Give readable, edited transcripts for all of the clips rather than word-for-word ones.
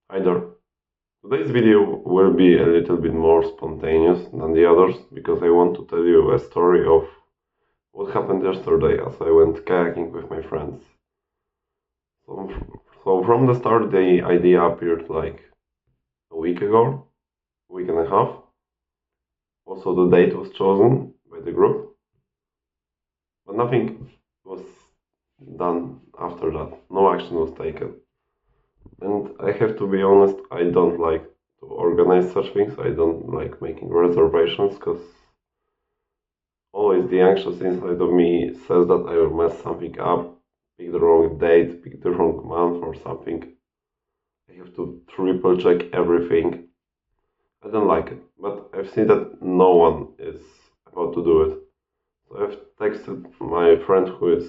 Hi there. Today's video will be a little bit more spontaneous than the others because I want to tell you a story of what happened yesterday as I went kayaking with my friends. So, so from the start, the idea appeared like a week ago, week and a half. Also, the date was chosen by the group, but nothing was done after that. No action was taken. And I have to be honest, I don't like to organize such things. I don't like making reservations because always the anxious inside of me says that I will mess something up, pick the wrong date, pick the wrong month or something. I have to triple check everything. I don't like it, but I've seen that no one is about to do it. So I've texted my friend who is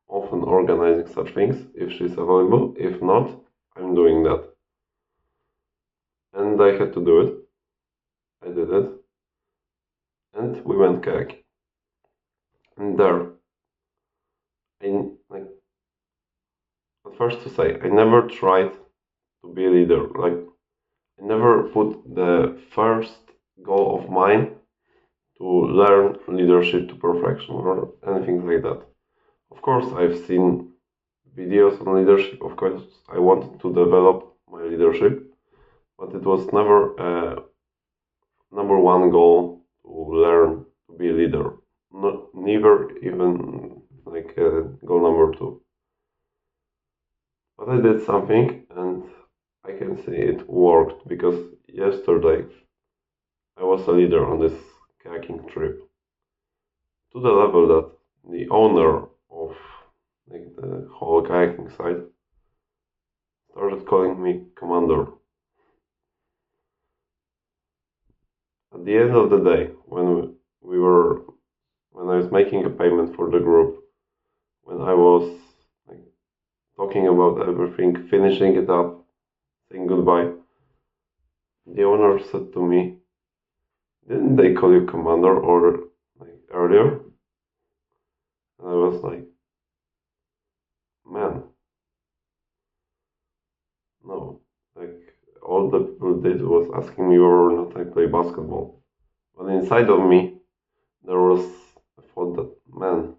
often organizing such things if she's available. If not, I'm doing that. And I had to do it. I did it. And we went kayaking. And there, like, at first to say, I never tried to be a leader. Like, I never put the first goal of mine to learn leadership to perfection or anything like that. Of course, I've seen videos on leadership. Of course, I wanted to develop my leadership, but it was never a number one goal to learn to be a leader. Never even like goal number two. But I did something and I can say it worked because yesterday I was a leader on this kayaking trip to the level that the owner of like the whole kayaking site started calling me commander. At the end of the day, when I was making a payment for the group, when I was like, talking about everything, finishing it up, saying goodbye, the owner said to me, "Didn't they call you commander or like earlier?" And I was like, "Man, no." Like all the people did was asking me whether or not I play basketball. But inside of me, there was a thought that, man,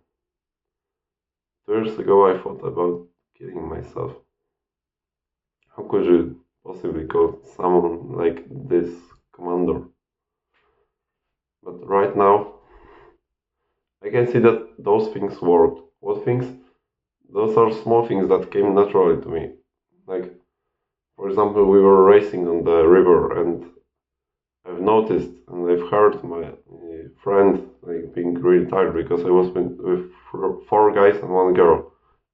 2 years ago I thought about killing myself. How could you possibly call someone like this commander? But right now, I can see that those things worked. What things? Those are small things that came naturally to me. Like, for example, we were racing on the river, and I've noticed and I've heard my friend like being really tired because I was with four guys and one girl.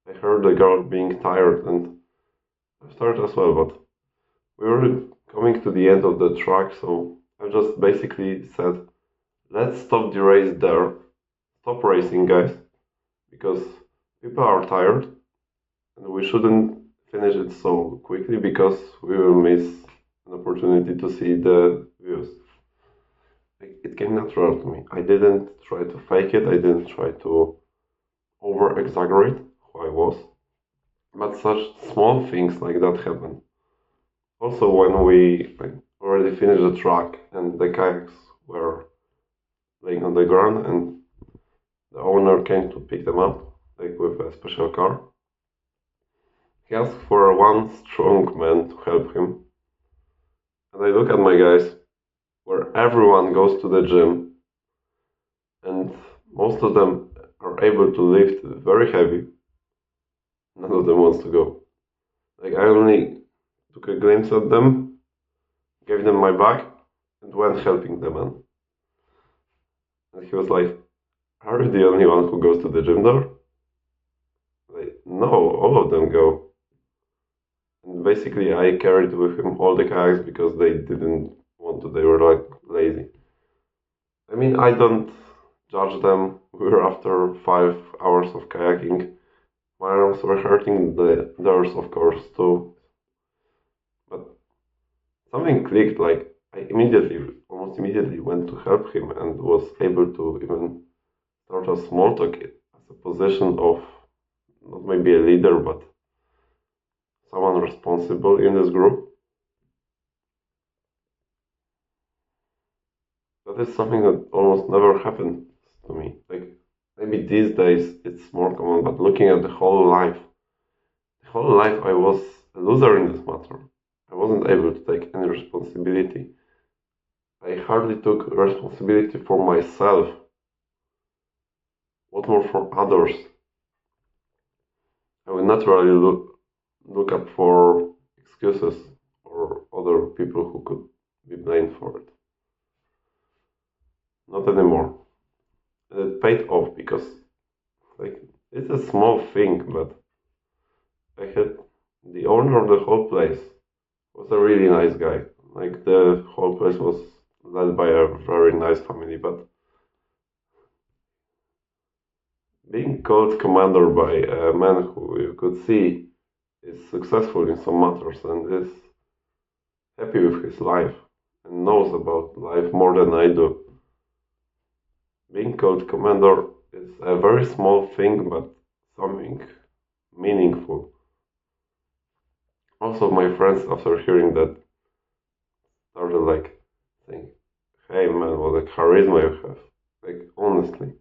I heard the girl being tired, and I started as well. But we were coming to the end of the track, so I just basically said, "Let's stop the race there. Stop racing, guys, because people are tired, and we shouldn't finish it so quickly because we will miss an opportunity to see the views." Like, it came natural to me. I didn't try to fake it. I didn't try to over exaggerate who I was. But such small things like that happen. Also, when we already finished the track and the kayaks were laying on the ground and the owner came to pick them up, like with a special car, he asked for one strong man to help him. And I look at my guys, where everyone goes to the gym, and most of them are able to lift very heavy. None of them wants to go. Like, I only took a glimpse at them, gave them my bag, and went helping the man. And he was like, "Are you the only one who goes to the gym there?" Like, no, all of them go. And basically, I carried with him all the kayaks because they didn't want to. They were like lazy. I mean, I don't judge them. We were after 5 hours of kayaking. My arms were hurting, theirs of course too. But something clicked, like I almost immediately went to help him and was able to even start a small talk as a position of not maybe a leader, but someone responsible in this group. That is something that almost never happened to me. Like maybe these days it's more common, but looking at the whole life I was a loser in this matter. I wasn't able to take any responsibility. I hardly took responsibility for myself. What more for others? I would naturally look up for excuses or other people who could be blamed for it. Not anymore. And it paid off because like it's a small thing, but I had the owner of the whole place was a really nice guy. Like the whole place was led by a very nice family, but being called commander by a man who you could see is successful in some matters and is happy with his life and knows about life more than I do. Being called commander is a very small thing, but something meaningful. Also, my friends, after hearing that, started like saying, "Hey man, what a charisma you have!" Like honestly,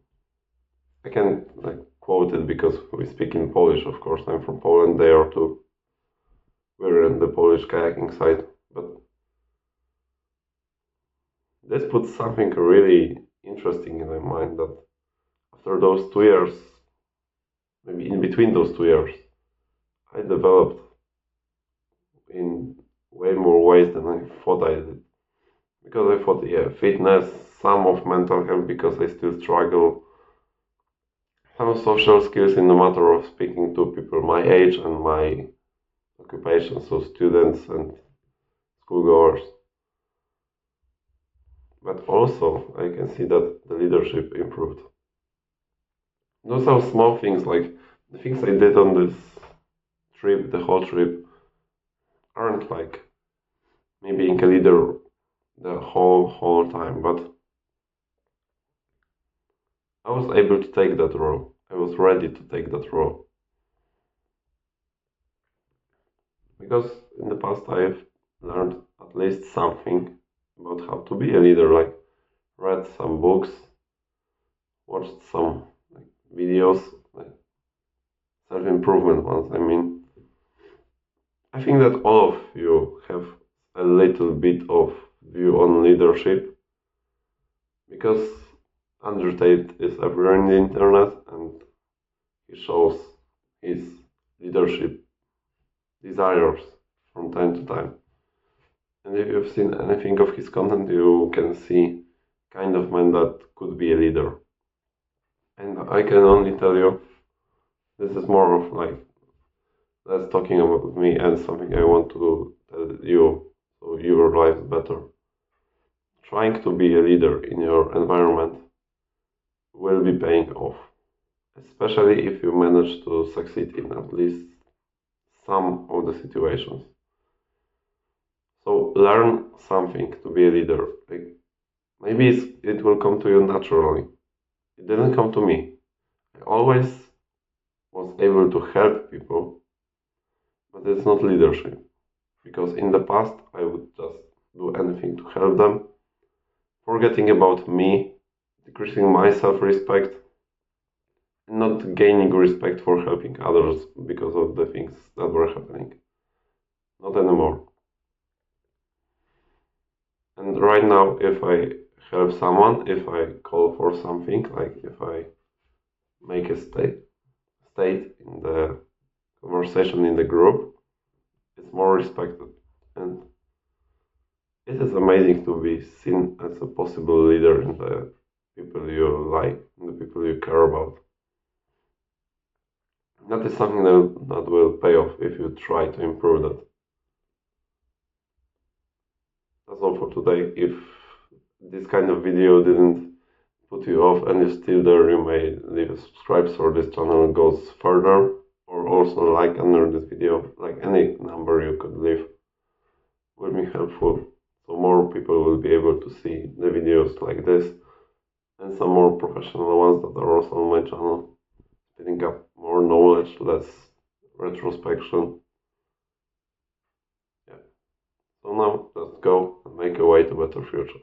I can like quote it because we speak in Polish. Of course, I'm from Poland. They are too. We're in the Polish kayaking side, but this puts something really interesting in my mind that after those 2 years, maybe in between those 2 years, I developed in way more ways than I thought I did. Because I thought, yeah, fitness, some of mental health, because I still struggle, some social skills in the matter of speaking to people my age and my occupation, so students and schoolgoers. But also, I can see that the leadership improved. Those are small things, like the things I did on this trip, the whole trip, aren't like me being a leader the whole time, but I was able to take that role. I was ready to take that role. Because in the past I've learned at least something about how to be a leader, like read some books, watched some like, videos, like self-improvement ones. I mean, I think that all of you have a little bit of view on leadership because Andrew Tate is everywhere in the internet and he shows his leadership desires from time to time. And if you've seen anything of his content, you can see kind of man that could be a leader. And I can only tell you, this is more of like, less talking about me and something I want to tell you so your life is better. Trying to be a leader in your environment will be paying off, especially if you manage to succeed in at least some of the situations. So learn something to be a leader. Like maybe it will come to you naturally. It didn't come to me. I always was able to help people, but it's not leadership. Because in the past, I would just do anything to help them, forgetting about me, decreasing my self respect, and not gaining respect for helping others because of the things that were happening. Not anymore. And right now, if I help someone, if I call for something, like if I make a state in the conversation in the group, it's more respected. And it is amazing to be seen as a possible leader in the people you like, in the people you care about. That is something that will pay off if you try to improve that. That's all for today. If this kind of video didn't put you off and you're still there, you may leave a subscribe so this channel goes further, or also like under this video, like any number you could leave will be helpful, so more people will be able to see the videos like this and some more professional ones that are also on my channel, speeding up more knowledge, less retrospection. So now let's go and make a way to a better future.